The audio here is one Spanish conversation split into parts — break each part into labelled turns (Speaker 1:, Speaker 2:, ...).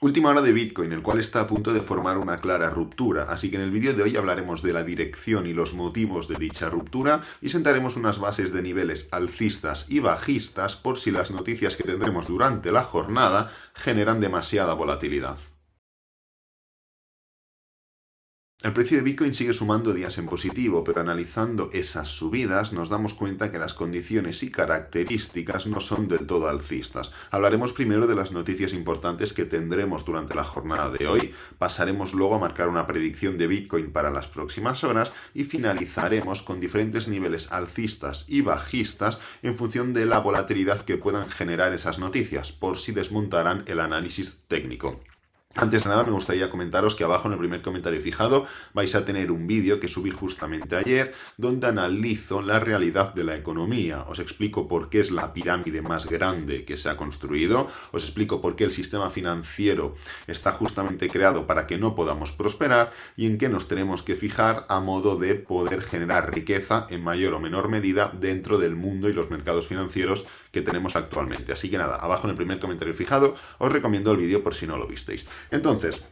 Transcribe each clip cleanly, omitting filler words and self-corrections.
Speaker 1: Última hora de Bitcoin, el cual está a punto de formar una clara ruptura, así que en el vídeo de hoy hablaremos de la dirección y los motivos de dicha ruptura y sentaremos unas bases de niveles alcistas y bajistas por si las noticias que tendremos durante la jornada generan demasiada volatilidad. El precio de Bitcoin sigue sumando días en positivo, pero analizando esas subidas nos damos cuenta que las condiciones y características no son del todo alcistas. Hablaremos primero de las noticias importantes que tendremos durante la jornada de hoy, pasaremos luego a marcar una predicción de Bitcoin para las próximas horas y finalizaremos con diferentes niveles alcistas y bajistas en función de la volatilidad que puedan generar esas noticias, por si desmontarán el análisis técnico. Antes de nada me gustaría comentaros que abajo en el primer comentario fijado vais a tener un vídeo que subí justamente ayer donde analizo la realidad de la economía. Os explico por qué es la pirámide más grande que se ha construido, os explico por qué el sistema financiero está justamente creado para que no podamos prosperar y en qué nos tenemos que fijar a modo de poder generar riqueza en mayor o menor medida dentro del mundo y los mercados financieros que tenemos actualmente. Así que nada, abajo en el primer comentario fijado os recomiendo el vídeo por si no lo visteis. Entonces,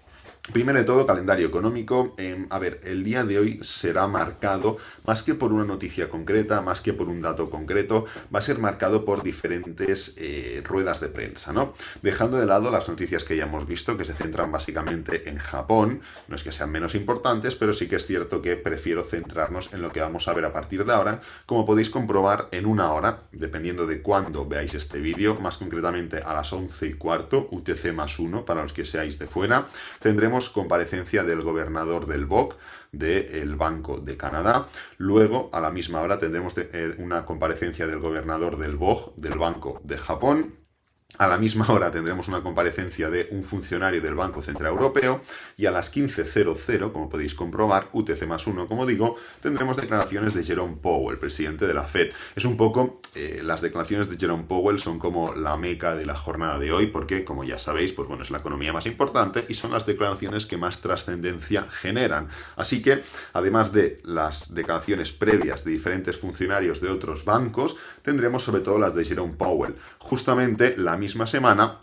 Speaker 1: primero de todo, calendario económico. El día de hoy será marcado, más que por una noticia concreta, más que por un dato concreto, va a ser marcado por diferentes ruedas de prensa, ¿no? Dejando de lado las noticias que ya hemos visto, que se centran básicamente en Japón, no es que sean menos importantes, pero sí que es cierto que prefiero centrarnos en lo que vamos a ver a partir de ahora. Como podéis comprobar, en una hora, dependiendo de cuándo veáis este vídeo, más concretamente a las 11:15, UTC+1, para los que seáis de fuera, tendremos comparecencia del gobernador del BOC, del Banco de Canadá. Luego, a la misma hora, tendremos una comparecencia del gobernador del BOJ, del Banco de Japón. A la misma hora tendremos una comparecencia de un funcionario del Banco Central Europeo y a las 15:00, como podéis comprobar, UTC+1, como digo, tendremos declaraciones de Jerome Powell, presidente de la Fed. Es un poco, las declaraciones de Jerome Powell son como la meca de la jornada de hoy porque, como ya sabéis, pues bueno, es la economía más importante y son las declaraciones que más trascendencia generan. Así que, además de las declaraciones previas de diferentes funcionarios de otros bancos, tendremos sobre todo las de Jerome Powell. Justamente la misma semana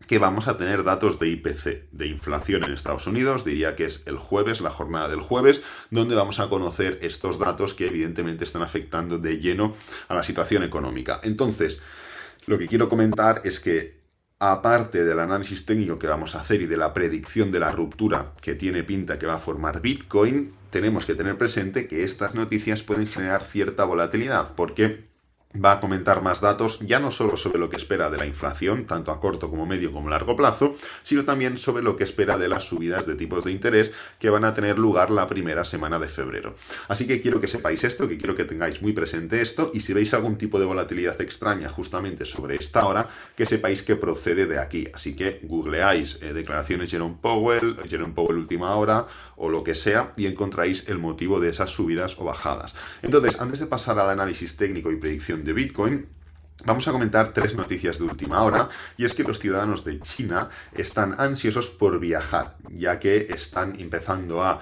Speaker 1: que vamos a tener datos de IPC, de inflación en Estados Unidos, diría que es el jueves, la jornada del jueves, donde vamos a conocer estos datos que evidentemente están afectando de lleno a la situación económica. Entonces, lo que quiero comentar es que aparte del análisis técnico que vamos a hacer y de la predicción de la ruptura que tiene pinta que va a formar Bitcoin, tenemos que tener presente que estas noticias pueden generar cierta volatilidad, porque va a comentar más datos, ya no solo sobre lo que espera de la inflación, tanto a corto como medio como largo plazo, sino también sobre lo que espera de las subidas de tipos de interés que van a tener lugar la primera semana de febrero. Así que quiero que sepáis esto, que quiero que tengáis muy presente esto, y si veis algún tipo de volatilidad extraña justamente sobre esta hora, que sepáis que procede de aquí. Así que googleáis declaraciones Jerome Powell última hora, o lo que sea, y encontráis el motivo de esas subidas o bajadas. Entonces, antes de pasar al análisis técnico y predicción de Bitcoin, vamos a comentar tres noticias de última hora, y es que los ciudadanos de China están ansiosos por viajar, ya que están empezando a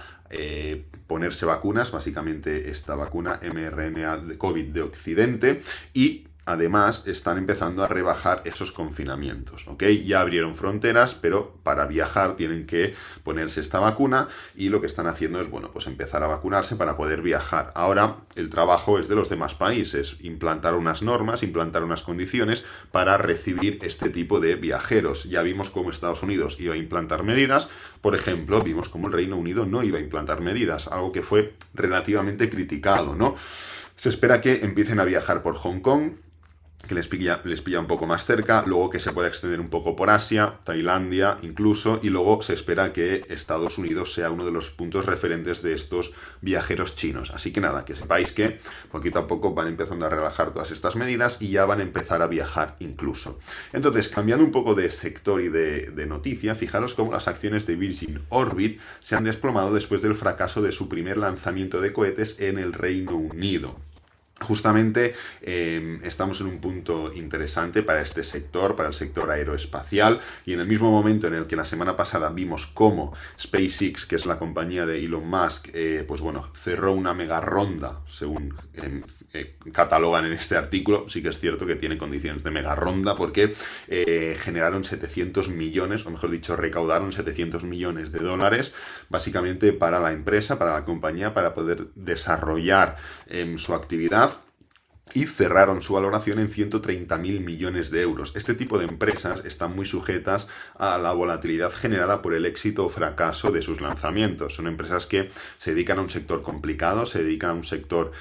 Speaker 1: ponerse vacunas, básicamente esta vacuna mRNA de COVID de Occidente, y además están empezando a rebajar esos confinamientos, ¿ok? Ya abrieron fronteras, pero para viajar tienen que ponerse esta vacuna y lo que están haciendo es, bueno, pues empezar a vacunarse para poder viajar. Ahora el trabajo es de los demás países, implantar unas normas, implantar unas condiciones para recibir este tipo de viajeros. Ya vimos cómo Estados Unidos iba a implantar medidas, por ejemplo, vimos cómo el Reino Unido no iba a implantar medidas, algo que fue relativamente criticado, ¿no? Se espera que empiecen a viajar por Hong Kong, que les pilla un poco más cerca, luego que se pueda extender un poco por Asia, Tailandia incluso, y luego se espera que Estados Unidos sea uno de los puntos referentes de estos viajeros chinos. Así que nada, que sepáis que poquito a poco van empezando a relajar todas estas medidas y ya van a empezar a viajar incluso. Entonces, cambiando un poco de sector y de noticia, fijaros cómo las acciones de Virgin Orbit se han desplomado después del fracaso de su primer lanzamiento de cohetes en el Reino Unido. Justamente estamos en un punto interesante para este sector, para el sector aeroespacial, y en el mismo momento en el que la semana pasada vimos cómo SpaceX, que es la compañía de Elon Musk, pues bueno, cerró una mega ronda, según catalogan en este artículo. Sí que es cierto que tiene condiciones de mega ronda porque generaron 700 millones, o mejor dicho, recaudaron 700 millones de dólares, básicamente para la empresa, para la compañía, para poder desarrollar su actividad, y cerraron su valoración en 130.000 millones de euros. Este tipo de empresas están muy sujetas a la volatilidad generada por el éxito o fracaso de sus lanzamientos. Son empresas que se dedican a un sector complicado, se dedican a un sector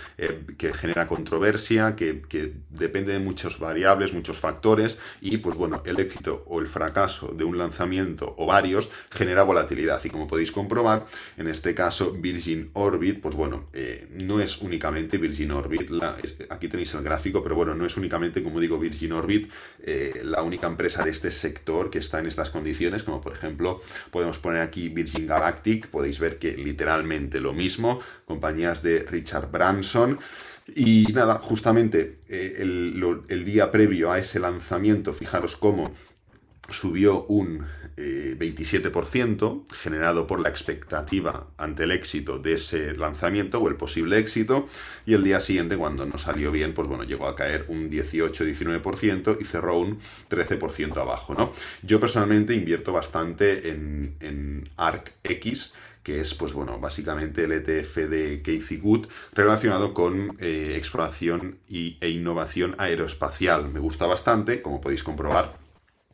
Speaker 1: que genera controversia, que depende de muchas variables, muchos factores, y pues bueno, el éxito o el fracaso de un lanzamiento o varios genera volatilidad. Y como podéis comprobar, en este caso Virgin Orbit, pues bueno, no es únicamente Virgin Orbit, aquí tenéis el gráfico, pero bueno, no es únicamente, como digo, Virgin Orbit la única empresa de este sector que está en estas condiciones, como por ejemplo podemos poner aquí Virgin Galactic, podéis ver que literalmente lo mismo, compañías de Richard Branson. Y nada, justamente el día previo a ese lanzamiento, fijaros cómo subió un 27%, generado por la expectativa ante el éxito de ese lanzamiento o el posible éxito, y el día siguiente, cuando no salió bien, pues bueno, llegó a caer un 18-19% y cerró un 13% abajo, ¿no? Yo personalmente invierto bastante en ARKX, que es, pues bueno, básicamente el ETF de Cathie Wood relacionado con exploración e innovación aeroespacial. Me gusta bastante, como podéis comprobar.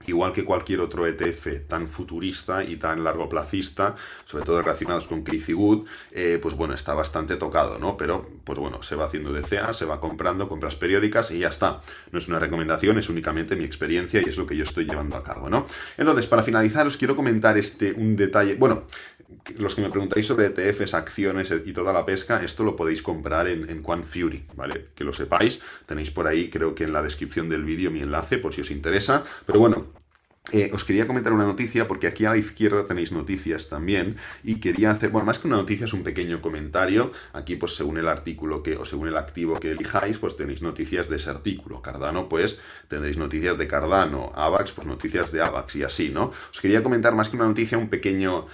Speaker 1: Igual que cualquier otro ETF tan futurista y tan largoplacista, sobre todo relacionados con Cathie Wood, pues bueno, está bastante tocado, ¿no? Pero, pues bueno, se va haciendo DCA, se va comprando, compras periódicas y ya está. No es una recomendación, es únicamente mi experiencia y es lo que yo estoy llevando a cabo, ¿no? Entonces, para finalizar, os quiero comentar un detalle. Bueno, los que me preguntáis sobre ETFs, acciones y toda la pesca, esto lo podéis comprar en Quant Fury, ¿vale? Que lo sepáis, tenéis por ahí, creo que en la descripción del vídeo, mi enlace, por si os interesa. Pero bueno, os quería comentar una noticia, porque aquí a la izquierda tenéis noticias también, y quería hacer, bueno, más que una noticia es un pequeño comentario. Aquí, pues según el artículo o según el activo que elijáis, pues tenéis noticias de ese artículo. Cardano, pues tendréis noticias de Cardano. AVAX, pues noticias de AVAX y así, ¿no? Os quería comentar más que una noticia, un pequeño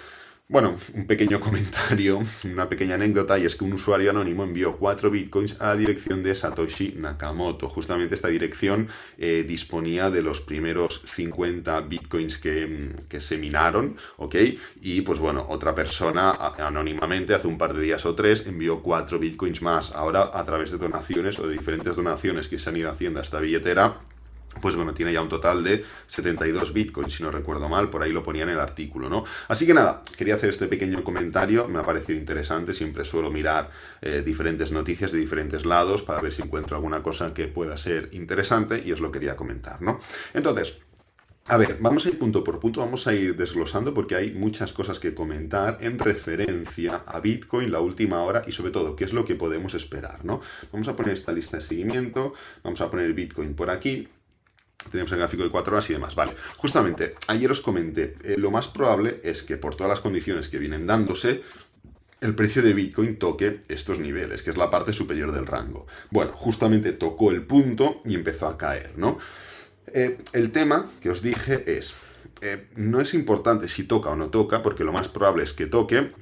Speaker 1: comentario, una pequeña anécdota, y es que un usuario anónimo envió 4 bitcoins a la dirección de Satoshi Nakamoto. Justamente esta dirección disponía de los primeros 50 bitcoins que se minaron, ¿ok? Y pues bueno, otra persona anónimamente hace un par de días o 3 envió 4 bitcoins más. Ahora, a través de donaciones o de diferentes donaciones que se han ido haciendo a esta billetera, pues bueno, tiene ya un total de 72 bitcoins, si no recuerdo mal, por ahí lo ponía en el artículo, ¿no? Así que nada, quería hacer este pequeño comentario, me ha parecido interesante, siempre suelo mirar diferentes noticias de diferentes lados para ver si encuentro alguna cosa que pueda ser interesante y os lo quería comentar, ¿no? Entonces, a ver, vamos a ir punto por punto, vamos a ir desglosando porque hay muchas cosas que comentar en referencia a Bitcoin, la última hora y sobre todo qué es lo que podemos esperar, ¿no? Vamos a poner esta lista de seguimiento, vamos a poner Bitcoin por aquí. Tenemos el gráfico de 4 horas y demás. Vale, justamente, ayer os comenté, lo más probable es que por todas las condiciones que vienen dándose, el precio de Bitcoin toque estos niveles, que es la parte superior del rango. Bueno, justamente tocó el punto y empezó a caer, ¿no? El tema que os dije es, no es importante si toca o no toca, porque lo más probable es que toque,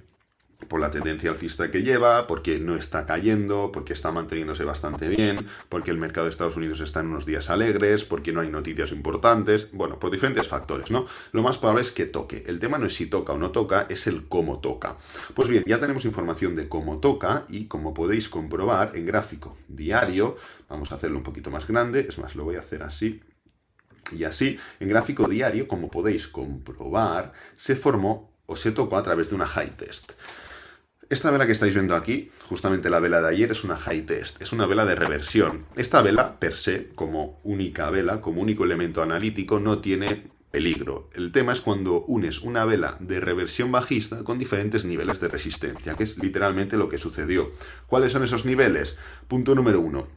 Speaker 1: por la tendencia alcista que lleva, porque no está cayendo, porque está manteniéndose bastante bien, porque el mercado de Estados Unidos está en unos días alegres, porque no hay noticias importantes, bueno, por diferentes factores, ¿no? Lo más probable es que toque. El tema no es si toca o no toca, es el cómo toca. Pues bien, ya tenemos información de cómo toca y como podéis comprobar en gráfico diario, vamos a hacerlo un poquito más grande, es más, lo voy a hacer así. Y así, en gráfico diario, como podéis comprobar, se formó o se tocó a través de una high test. Esta vela que estáis viendo aquí, justamente la vela de ayer, es una high test, es una vela de reversión. Esta vela, per se, como única vela, como único elemento analítico, no tiene peligro. El tema es cuando unes una vela de reversión bajista con diferentes niveles de resistencia, que es literalmente lo que sucedió. ¿Cuáles son esos niveles? Punto número 1.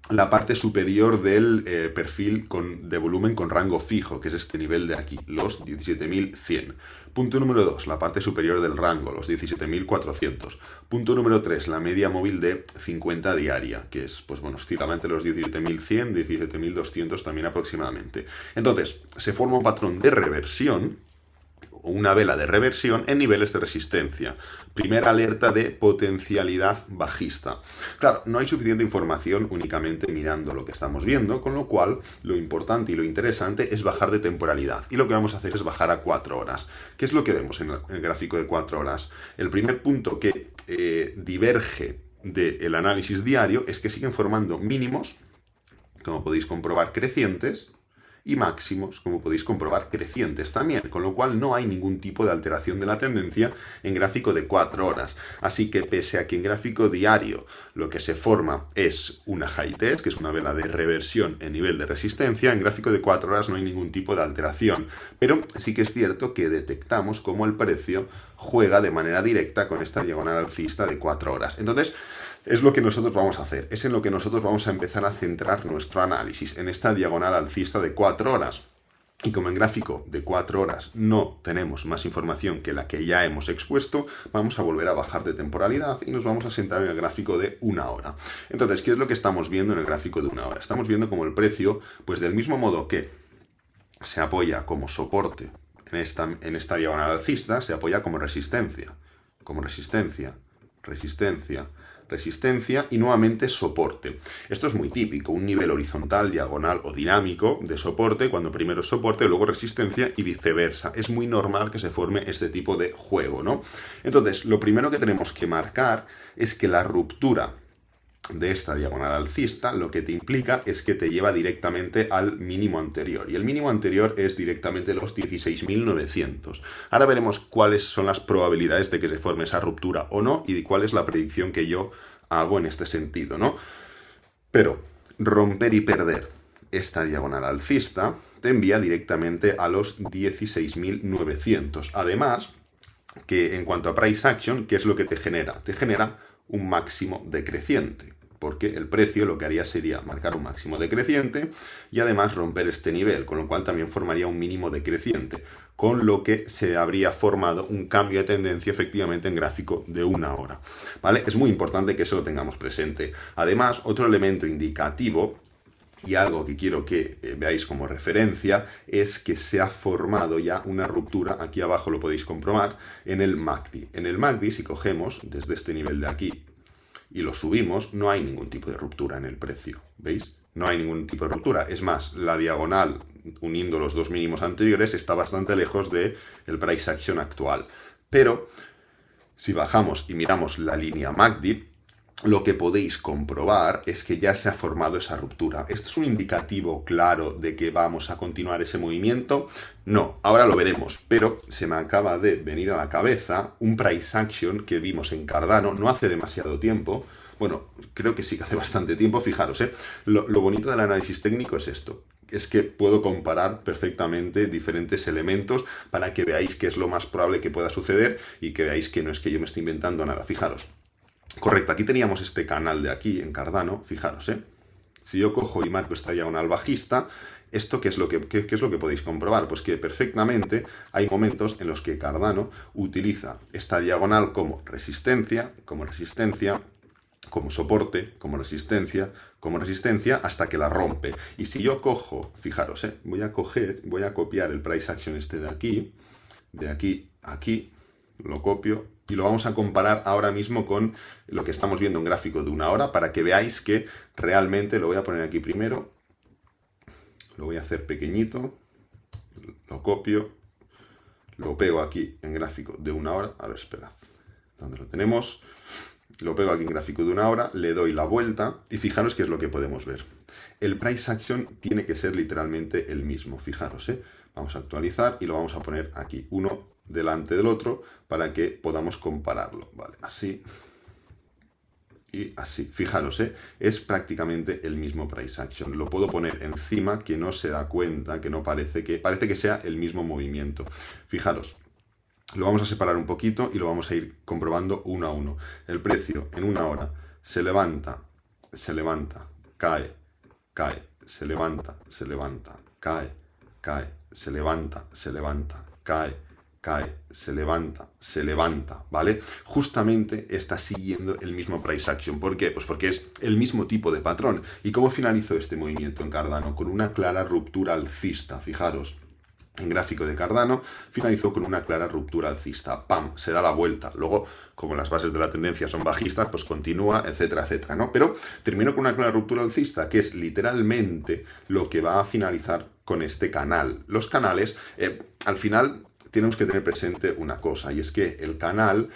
Speaker 1: la parte superior del perfil de volumen con rango fijo, que es este nivel de aquí, los 17.100. Punto número 2, la parte superior del rango, los 17.400. Punto número 3, la media móvil de 50 diaria, que es, pues bueno, oscila entre los 17.100, 17.200 también aproximadamente. Entonces, se forma un patrón de reversión, una vela de reversión en niveles de resistencia. Primera alerta de potencialidad bajista. Claro, no hay suficiente información únicamente mirando lo que estamos viendo, con lo cual lo importante y lo interesante es bajar de temporalidad. Y lo que vamos a hacer es bajar a 4 horas. ¿Qué es lo que vemos en el gráfico de 4 horas? El primer punto que diverge del análisis diario es que siguen formando mínimos, como podéis comprobar, crecientes, y máximos, como podéis comprobar, crecientes también, con lo cual no hay ningún tipo de alteración de la tendencia en gráfico de 4 horas. Así que pese a que en gráfico diario lo que se forma es una high test, que es una vela de reversión en nivel de resistencia, en gráfico de 4 horas no hay ningún tipo de alteración. Pero sí que es cierto que detectamos cómo el precio juega de manera directa con esta diagonal alcista de 4 horas. Entonces, es lo que nosotros vamos a hacer, es en lo que nosotros vamos a empezar a centrar nuestro análisis, en esta diagonal alcista de 4 horas. Y como en gráfico de 4 horas no tenemos más información que la que ya hemos expuesto, vamos a volver a bajar de temporalidad y nos vamos a centrar en el gráfico de 1 hora. Entonces, ¿qué es lo que estamos viendo en el gráfico de 1 hora? Estamos viendo como el precio, pues del mismo modo que se apoya como soporte en esta diagonal alcista, se apoya como resistencia, resistencia, resistencia y nuevamente soporte. Esto es muy típico, un nivel horizontal, diagonal o dinámico de soporte, cuando primero es soporte, luego resistencia y viceversa. Es muy normal que se forme este tipo de juego, ¿no? Entonces, lo primero que tenemos que marcar es que la ruptura de esta diagonal alcista lo que te implica es que te lleva directamente al mínimo anterior. Y el mínimo anterior es directamente los 16.900. Ahora veremos cuáles son las probabilidades de que se forme esa ruptura o no y cuál es la predicción que yo hago en este sentido, ¿no? Pero romper y perder esta diagonal alcista te envía directamente a los 16.900. Además, que en cuanto a price action, ¿qué es lo que te genera? Te genera un máximo decreciente, porque el precio lo que haría sería marcar un máximo decreciente y además romper este nivel, con lo cual también formaría un mínimo decreciente, con lo que se habría formado un cambio de tendencia efectivamente en gráfico de 1 hora, ¿vale? Es muy importante que eso lo tengamos presente. Además, otro elemento indicativo y algo que quiero que veáis como referencia es que se ha formado ya una ruptura, aquí abajo lo podéis comprobar, en el MACD. En el MACD, si cogemos desde este nivel de aquí y lo subimos, no hay ningún tipo de ruptura en el precio, ¿veis? No hay ningún tipo de ruptura. Es más, la diagonal uniendo los dos mínimos anteriores está bastante lejos del price action actual. Pero si bajamos y miramos la línea MACD, lo que podéis comprobar es que ya se ha formado esa ruptura. ¿Esto es un indicativo claro de que vamos a continuar ese movimiento? No, ahora lo veremos, pero se me acaba de venir a la cabeza un price action que vimos en Cardano no hace demasiado tiempo. Bueno, creo que sí que hace bastante tiempo, fijaros, Lo bonito del análisis técnico es esto. Es que puedo comparar perfectamente diferentes elementos para que veáis qué es lo más probable que pueda suceder y que veáis que no es que yo me esté inventando nada. Fijaros. Correcto, aquí teníamos este canal de aquí en Cardano, fijaros, Si yo cojo y marco esta diagonal bajista, ¿esto qué es lo que podéis comprobar? Pues que perfectamente hay momentos en los que Cardano utiliza esta diagonal como resistencia, como soporte, como resistencia, hasta que la rompe. Y si yo cojo, fijaros, voy a copiar el price action este de aquí a aquí, lo copio y lo vamos a comparar ahora mismo con lo que estamos viendo en gráfico de 1 hora para que veáis que realmente, lo voy a poner aquí primero, lo voy a hacer pequeñito, lo copio, lo pego aquí en gráfico de 1 hora, a ver, esperad, ¿dónde lo tenemos? Lo pego aquí en gráfico de 1 hora, le doy la vuelta y fijaros qué es lo que podemos ver. El price action tiene que ser literalmente el mismo, fijaros, Vamos a actualizar y lo vamos a poner aquí, uno delante del otro, para que podamos compararlo, ¿vale? Así y así. Fijaros, es prácticamente el mismo price action. Lo puedo poner encima, que no se da cuenta, que no parece que sea el mismo movimiento. Fijaros. Lo vamos a separar un poquito y lo vamos a ir comprobando uno a uno. El precio en 1 hora se levanta, cae, cae, se levanta, cae, cae, se levanta, cae, cae, se levanta, ¿vale? Justamente está siguiendo el mismo price action. ¿Por qué? Pues porque es el mismo tipo de patrón. ¿Y cómo finalizó este movimiento en Cardano? Con una clara ruptura alcista, fijaros. En gráfico de Cardano finalizó con una clara ruptura alcista. ¡Pam! Se da la vuelta. Luego, como las bases de la tendencia son bajistas, pues continúa, etcétera, etcétera, ¿no? Pero terminó con una clara ruptura alcista, que es literalmente lo que va a finalizar con este canal. Los canales, al final, tenemos que tener presente una cosa, y es que el canal,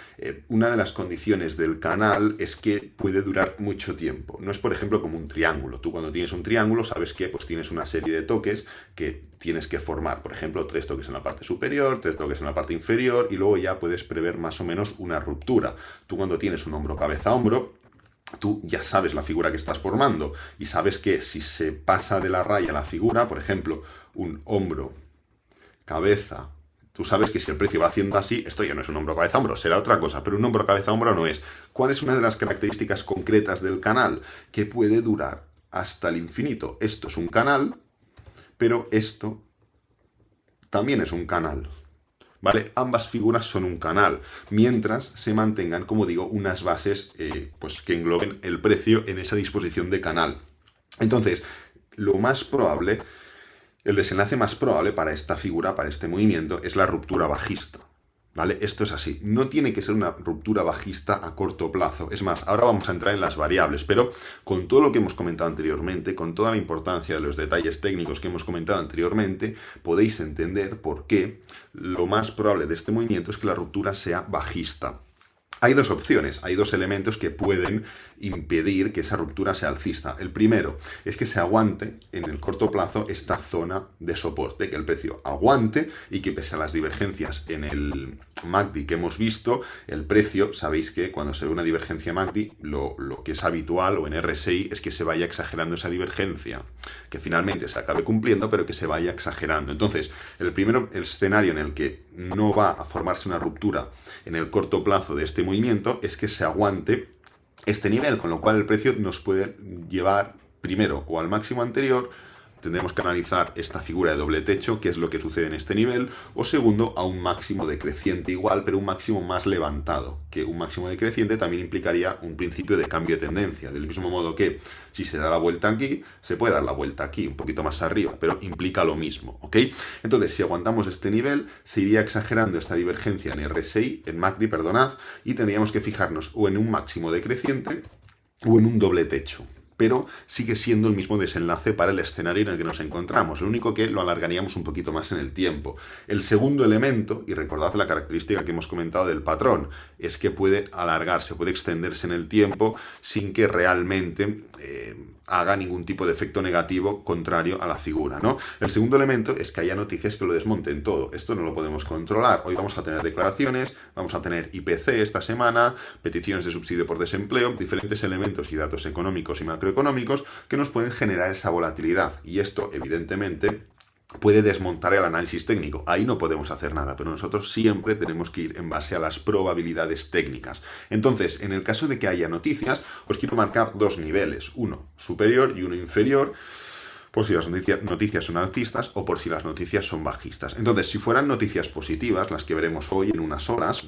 Speaker 1: una de las condiciones del canal es que puede durar mucho tiempo. No es, por ejemplo, como un triángulo. Tú cuando tienes un triángulo sabes que pues, tienes una serie de toques que tienes que formar. Por ejemplo, 3 toques en la parte superior, 3 toques en la parte inferior, y luego ya puedes prever más o menos una ruptura. Tú cuando tienes un hombro, cabeza, hombro, tú ya sabes la figura que estás formando y sabes que si se pasa de la raya la figura, por ejemplo, un hombro, cabeza, tú sabes que si el precio va haciendo así, esto ya no es un hombro, cabeza, hombro, será otra cosa, pero un hombro, cabeza, hombro no es. ¿Cuál es una de las características concretas del canal? Que puede durar hasta el infinito. Esto es un canal, pero esto también es un canal. ¿Vale? Ambas figuras son un canal, mientras se mantengan, como digo, unas bases pues que engloben el precio en esa disposición de canal. Entonces, lo más probable, el desenlace más probable para esta figura, para este movimiento, es la ruptura bajista. ¿Vale? Esto es así. No tiene que ser una ruptura bajista a corto plazo. Es más, ahora vamos a entrar en las variables, pero con todo lo que hemos comentado anteriormente, con toda la importancia de los detalles técnicos que hemos comentado anteriormente, podéis entender por qué lo más probable de este movimiento es que la ruptura sea bajista. Hay dos opciones, hay dos elementos que pueden impedir que esa ruptura sea alcista. El primero es que se aguante en el corto plazo esta zona de soporte, que el precio aguante y que pese a las divergencias en el MACD que hemos visto, el precio, sabéis que cuando se ve una divergencia MACD, lo que es habitual o en RSI es que se vaya exagerando esa divergencia, que finalmente se acabe cumpliendo, pero que se vaya exagerando. Entonces, el escenario en el que no va a formarse una ruptura en el corto plazo de este movimiento es que se aguante este nivel, con lo cual el precio nos puede llevar primero o al máximo anterior. Tendremos que analizar esta figura de doble techo, qué es lo que sucede en este nivel, o segundo, a un máximo decreciente igual, pero un máximo más levantado, que un máximo decreciente también implicaría un principio de cambio de tendencia, del mismo modo que si se da la vuelta aquí, se puede dar la vuelta aquí, un poquito más arriba, pero implica lo mismo, ¿ok? Entonces, si aguantamos este nivel, se iría exagerando esta divergencia en RSI, en MACD, perdonad, y tendríamos que fijarnos o en un máximo decreciente o en un doble techo. Pero sigue siendo el mismo desenlace para el escenario en el que nos encontramos. Lo único que lo alargaríamos un poquito más en el tiempo. El segundo elemento, y recordad la característica que hemos comentado del patrón, es que puede alargarse, puede extenderse en el tiempo sin que realmente haga ningún tipo de efecto negativo contrario a la figura, ¿no? El segundo elemento es que haya noticias que lo desmonten todo. Esto no lo podemos controlar. Hoy vamos a tener declaraciones, vamos a tener IPC esta semana, peticiones de subsidio por desempleo, diferentes elementos y datos económicos y macroeconómicos que nos pueden generar esa volatilidad. Y esto, evidentemente, puede desmontar el análisis técnico. Ahí no podemos hacer nada, pero nosotros siempre tenemos que ir en base a las probabilidades técnicas. Entonces, en el caso de que haya noticias, os quiero marcar dos niveles, uno superior y uno inferior, por si las noticias son alcistas o por si las noticias son bajistas. Entonces, si fueran noticias positivas, las que veremos hoy en unas horas,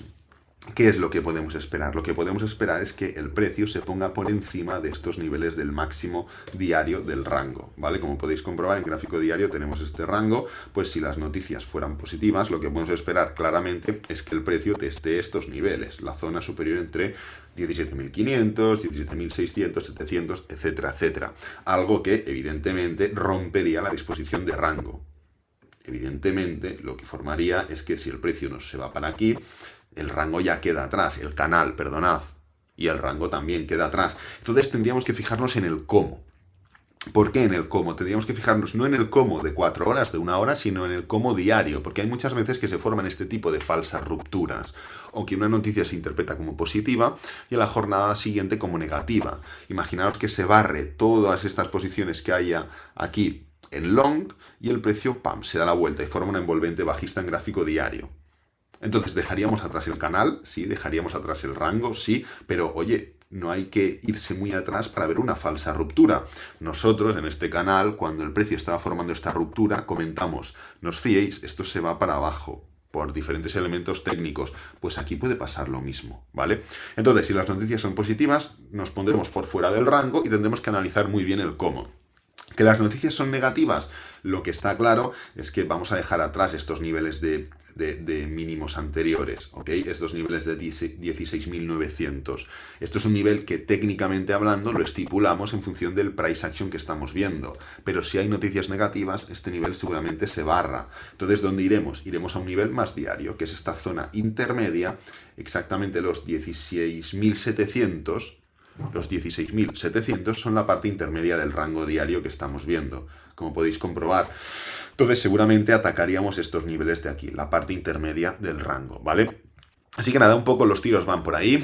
Speaker 1: ¿qué es lo que podemos esperar? Lo que podemos esperar es que el precio se ponga por encima de estos niveles del máximo diario del rango, ¿vale? Como podéis comprobar en gráfico diario tenemos este rango, pues si las noticias fueran positivas, lo que podemos esperar claramente es que el precio teste estos niveles, la zona superior entre 17.500, 17.600, 700, etcétera, etcétera. Algo que evidentemente rompería la disposición de rango. Evidentemente lo que formaría es que si el precio no se va para aquí, el rango ya queda atrás, el canal, perdonad, y el rango también queda atrás. Entonces tendríamos que fijarnos en el cómo. ¿Por qué en el cómo? Tendríamos que fijarnos no en el cómo de 4 horas, de 1 hora, sino en el cómo diario, porque hay muchas veces que se forman este tipo de falsas rupturas, o que una noticia se interpreta como positiva y a la jornada siguiente como negativa. Imaginaos que se barre todas estas posiciones que haya aquí en long y el precio, ¡pam!, se da la vuelta y forma una envolvente bajista en gráfico diario. Entonces, ¿dejaríamos atrás el canal? Sí. ¿Dejaríamos atrás el rango? Sí. Pero, oye, no hay que irse muy atrás para ver una falsa ruptura. Nosotros en este canal, cuando el precio estaba formando esta ruptura, comentamos, no os fiéis, esto se va para abajo por diferentes elementos técnicos, pues aquí puede pasar lo mismo, ¿vale? Entonces, si las noticias son positivas, nos pondremos por fuera del rango y tendremos que analizar muy bien el cómo. Que las noticias son negativas, lo que está claro es que vamos a dejar atrás estos niveles de mínimos anteriores, ¿ok? Estos niveles de 16.900. Esto es un nivel que técnicamente hablando lo estipulamos en función del price action que estamos viendo, pero si hay noticias negativas, este nivel seguramente se barra. Entonces, ¿dónde iremos? Iremos a un nivel más diario, que es esta zona intermedia, exactamente los 16.700. Los 16.700 son la parte intermedia del rango diario que estamos viendo, como podéis comprobar. Entonces seguramente atacaríamos estos niveles de aquí, la parte intermedia del rango, ¿vale? Así que nada, un poco los tiros van por ahí.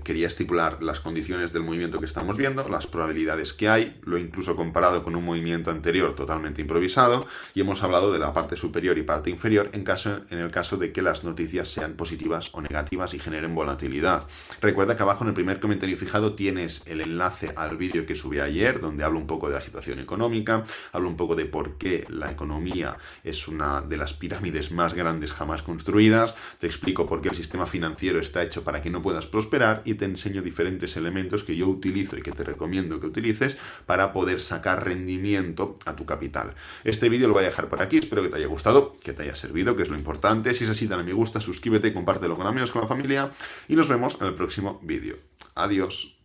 Speaker 1: Quería estipular las condiciones del movimiento que estamos viendo, las probabilidades que hay, lo he incluso comparado con un movimiento anterior totalmente improvisado, y hemos hablado de la parte superior y parte inferior en el caso de que las noticias sean positivas o negativas y generen volatilidad. Recuerda que abajo en el primer comentario fijado tienes el enlace al vídeo que subí ayer, donde hablo un poco de la situación económica, hablo un poco de por qué la economía es una de las pirámides más grandes jamás construidas, te explico por qué el sistema financiero está hecho para que no puedas prosperar y te enseño diferentes elementos que yo utilizo y que te recomiendo que utilices para poder sacar rendimiento a tu capital. Este vídeo lo voy a dejar por aquí, espero que te haya gustado, que te haya servido, que es lo importante. Si es así, dale a me gusta, suscríbete, compártelo con amigos, con la familia y nos vemos en el próximo vídeo. Adiós.